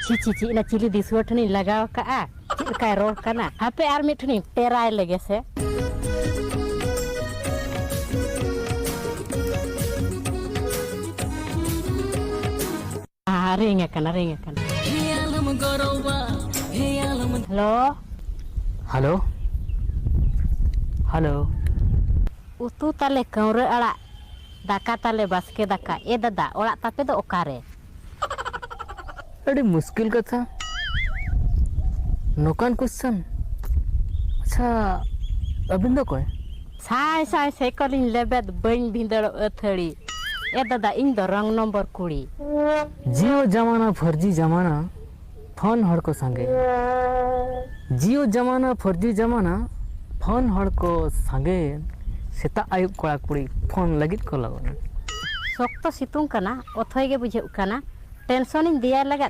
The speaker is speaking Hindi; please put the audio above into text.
ची ची ना चिली दिसुआ ठनी लगाव का चिलकाय रोड कना हापे आर मिठनी टेराय लगे से ring kena halo halo halo utu tale kaure ala daka tale baske daka e dada orak tape do okare अरे मुश्किल कथा नौकान क्वेश्चन अच्छा अबिन दो कोई साय साय सेकलिन लेबेद बन भिंदड़ अथड़ी ए दादा इन दो रंग नंबर कुड़ी जियो जमाना फर्जी जमाना फोन हड़ को संगे जियो जमाना फर्जी जमाना फोन हड़ को संगे सेता आयुब कोड़ा कुड़ी फोन लगित को लगन सोक्तो सितुंग कना ओथय गे बुझे कना टेंशन इन दिया लगा